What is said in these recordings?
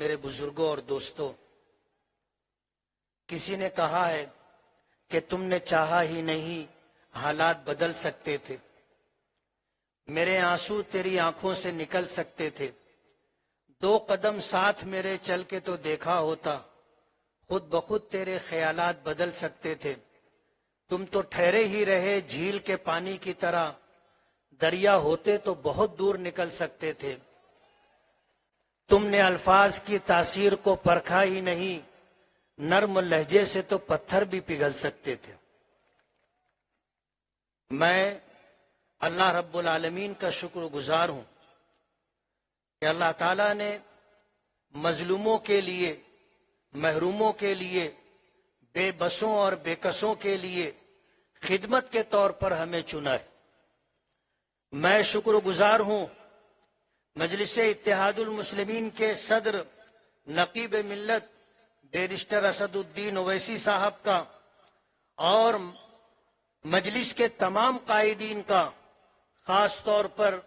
میرے بزرگوں اور دوستوں، کسی نے کہا ہے کہ تم نے چاہا ہی نہیں حالات بدل سکتے تھے، میرے آنسو تیری آنکھوں سے نکل سکتے تھے، 2 قدم ساتھ میرے چل کے تو دیکھا ہوتا، خود بخود تیرے خیالات بدل سکتے تھے، تم تو ٹھہرے ہی رہے جھیل کے پانی کی طرح، دریا ہوتے تو بہت دور نکل سکتے تھے، تم نے الفاظ کی تاثیر کو پرکھا ہی نہیں، نرم لہجے سے تو پتھر بھی پگھل سکتے تھے۔ میں اللہ رب العالمین کا شکر گزار ہوں کہ اللہ تعالیٰ نے مظلوموں کے لیے، محروموں کے لیے، بے بسوں اور بے کسوں کے لیے خدمت کے طور پر ہمیں چنا ہے۔ میں شکر گزار ہوں مجلس اتحاد المسلمین کے صدر نقیب ملت بیرسٹر اسد الدین اویسی صاحب کا اور مجلس کے تمام قائدین کا، خاص طور پر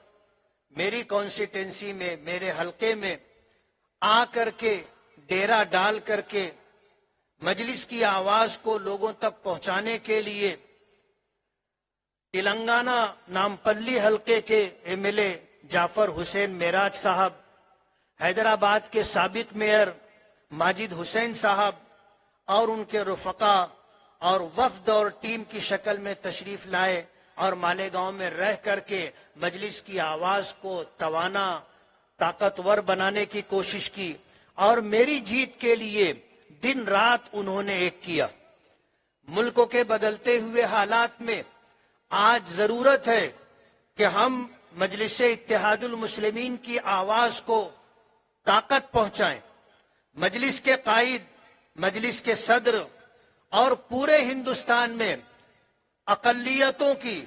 میری کانسٹیٹنسی میں، میرے حلقے میں آ کر کے ڈیرا ڈال کر کے مجلس کی آواز کو لوگوں تک پہنچانے کے لیے تلنگانہ نامپلی حلقے کے ایم ایل اے جعفر حسین معراج صاحب، حیدرآباد کے سابق میئر ماجد حسین صاحب اور ان کے رفقا اور وفد اور ٹیم کی شکل میں تشریف لائے اور مالیگاؤں میں رہ کر کے مجلس کی آواز کو توانا، طاقتور بنانے کی کوشش کی، اور میری جیت کے لیے دن رات انہوں نے ایک کیا۔ ملک کے بدلتے ہوئے حالات میں آج ضرورت ہے کہ ہم مجلس اتحاد المسلمین کی آواز کو طاقت پہنچائیں۔ مجلس کے قائد، مجلس کے صدر اور پورے ہندوستان میں اقلیتوں کی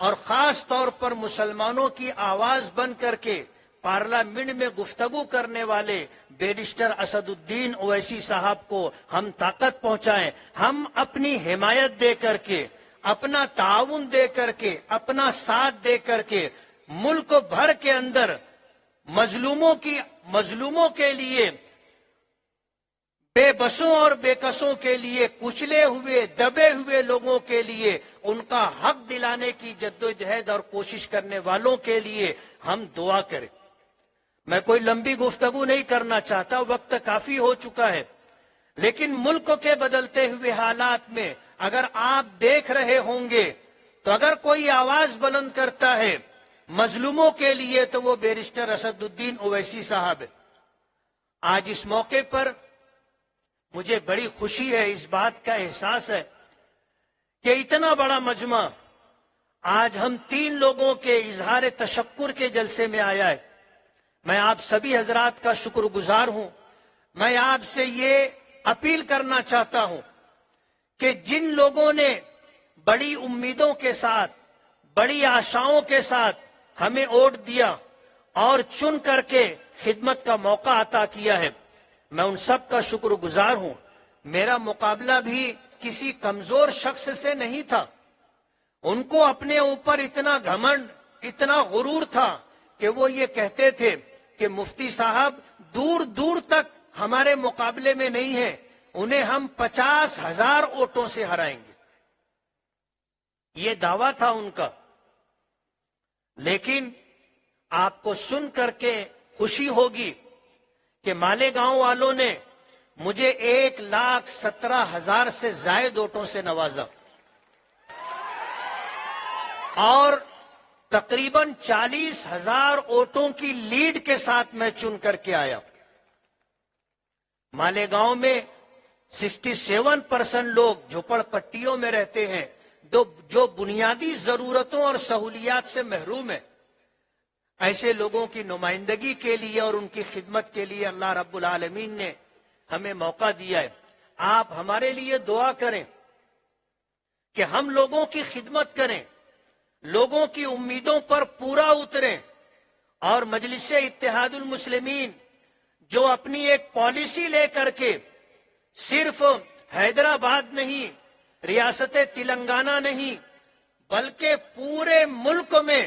اور خاص طور پر مسلمانوں کی آواز بن کر کے پارلیمنٹ میں گفتگو کرنے والے بیرسٹر اسد الدین اویسی صاحب کو ہم طاقت پہنچائیں۔ ہم اپنی حمایت دے کر کے، اپنا تعاون دے کر کے، اپنا ساتھ دے کر کے ملک بھر کے اندر مظلوموں کے لیے، بے بسوں اور بے کسوں کے لیے، کچلے ہوئے دبے ہوئے لوگوں کے لیے ان کا حق دلانے کی جدوجہد اور کوشش کرنے والوں کے لیے ہم دعا کریں۔ میں کوئی لمبی گفتگو نہیں کرنا چاہتا، وقت کافی ہو چکا ہے، لیکن ملک کے بدلتے ہوئے حالات میں اگر آپ دیکھ رہے ہوں گے تو اگر کوئی آواز بلند کرتا ہے مظلوموں کے لیے تو وہ بیرسٹر اسد الدین اویسی صاحب ہے۔ آج اس موقع پر مجھے بڑی خوشی ہے، اس بات کا احساس ہے کہ اتنا بڑا مجمع آج ہم 3 لوگوں کے اظہار تشکر کے جلسے میں آیا ہے۔ میں آپ سبھی حضرات کا شکر گزار ہوں۔ میں آپ سے یہ اپیل کرنا چاہتا ہوں کہ جن لوگوں نے بڑی امیدوں کے ساتھ، بڑی آشاؤں کے ساتھ ہمیں ووٹ دیا اور چن کر کے خدمت کا موقع عطا کیا ہے، میں ان سب کا شکر گزار ہوں۔ میرا مقابلہ بھی کسی کمزور شخص سے نہیں تھا، ان کو اپنے اوپر اتنا گھمنڈ، اتنا غرور تھا کہ وہ یہ کہتے تھے کہ مفتی صاحب دور دور تک ہمارے مقابلے میں نہیں ہیں، انہیں ہم 50,000 ووٹوں سے ہرائیں گے، یہ دعویٰ تھا ان کا۔ لیکن آپ کو سن کر کے خوشی ہوگی کہ مالیگاؤں والوں نے مجھے 1,17,000 سے زائد ووٹوں سے نوازا اور تقریباً 40,000 ووٹوں کی لیڈ کے ساتھ میں چن کر کے آیا۔ مالیگاؤں میں 67% لوگ جھوپڑ پٹیوں میں رہتے ہیں، جو بنیادی ضرورتوں اور سہولیات سے محروم ہیں۔ ایسے لوگوں کی نمائندگی کے لیے اور ان کی خدمت کے لیے اللہ رب العالمین نے ہمیں موقع دیا ہے۔ آپ ہمارے لیے دعا کریں کہ ہم لوگوں کی خدمت کریں، لوگوں کی امیدوں پر پورا اتریں، اور مجلس اتحاد المسلمین جو اپنی ایک پالیسی لے کر کے صرف حیدرآباد نہیں، ریاست تلنگانہ نہیں، بلکہ پورے ملک میں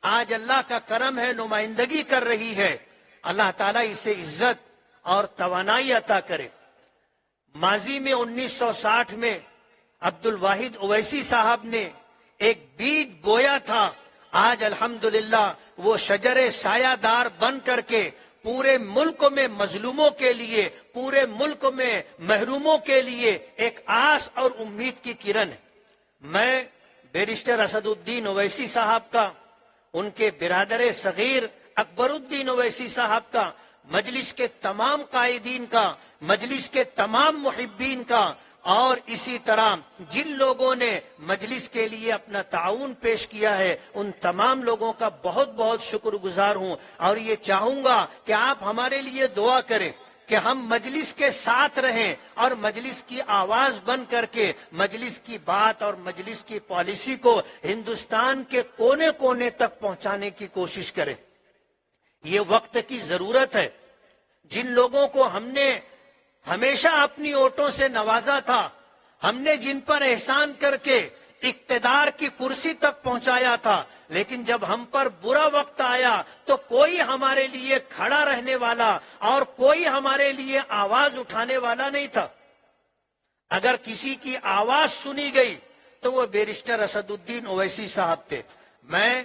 آج اللہ کا کرم ہے نمائندگی کر رہی ہے، اللہ تعالیٰ اسے عزت اور توانائی عطا کرے۔ ماضی میں 1960 میں عبد الواحد اویسی صاحب نے ایک بیج بویا تھا، آج الحمدللہ وہ شجر سایہ دار بن کر کے پورے ملک میں مظلوموں کے لیے، پورے ملک میں محروموں کے لیے ایک آس اور امید کی کرن ہے۔ میں بیرسٹر اسد الدین اویسی صاحب کا، ان کے برادر صغیر اکبر الدین اویسی صاحب کا، مجلس کے تمام قائدین کا، مجلس کے تمام محبین کا، اور اسی طرح جن لوگوں نے مجلس کے لیے اپنا تعاون پیش کیا ہے ان تمام لوگوں کا بہت بہت شکر گزار ہوں، اور یہ چاہوں گا کہ آپ ہمارے لیے دعا کریں کہ ہم مجلس کے ساتھ رہیں اور مجلس کی آواز بن کر کے مجلس کی بات اور مجلس کی پالیسی کو ہندوستان کے کونے کونے تک پہنچانے کی کوشش کریں۔ یہ وقت کی ضرورت ہے۔ جن لوگوں کو ہم نے ہمیشہ اپنی ووٹوں سے نوازا تھا، ہم نے جن پر احسان کر کے اقتدار کی کرسی تک پہنچایا تھا، لیکن جب ہم پر برا وقت آیا تو کوئی ہمارے لیے کھڑا رہنے والا اور کوئی ہمارے لیے آواز اٹھانے والا نہیں تھا۔ اگر کسی کی آواز سنی گئی تو وہ بیرسٹر اسد الدین اویسی صاحب تھے۔ میں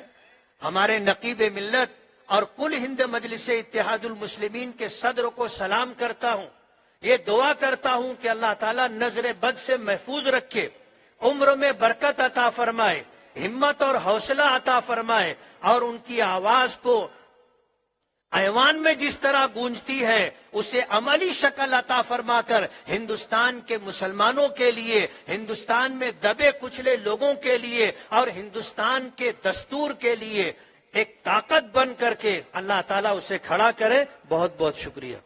ہمارے نقیب ملت اور کل ہند مجلس اتحاد المسلمین کے صدر کو سلام کرتا ہوں، یہ دعا کرتا ہوں کہ اللہ تعالیٰ نظر بد سے محفوظ رکھے، عمر میں برکت عطا فرمائے، ہمت اور حوصلہ عطا فرمائے، اور ان کی آواز کو ایوان میں جس طرح گونجتی ہے اسے عملی شکل عطا فرما کر ہندوستان کے مسلمانوں کے لیے، ہندوستان میں دبے کچلے لوگوں کے لیے اور ہندوستان کے دستور کے لیے ایک طاقت بن کر کے اللہ تعالیٰ اسے کھڑا کرے۔ بہت بہت شکریہ۔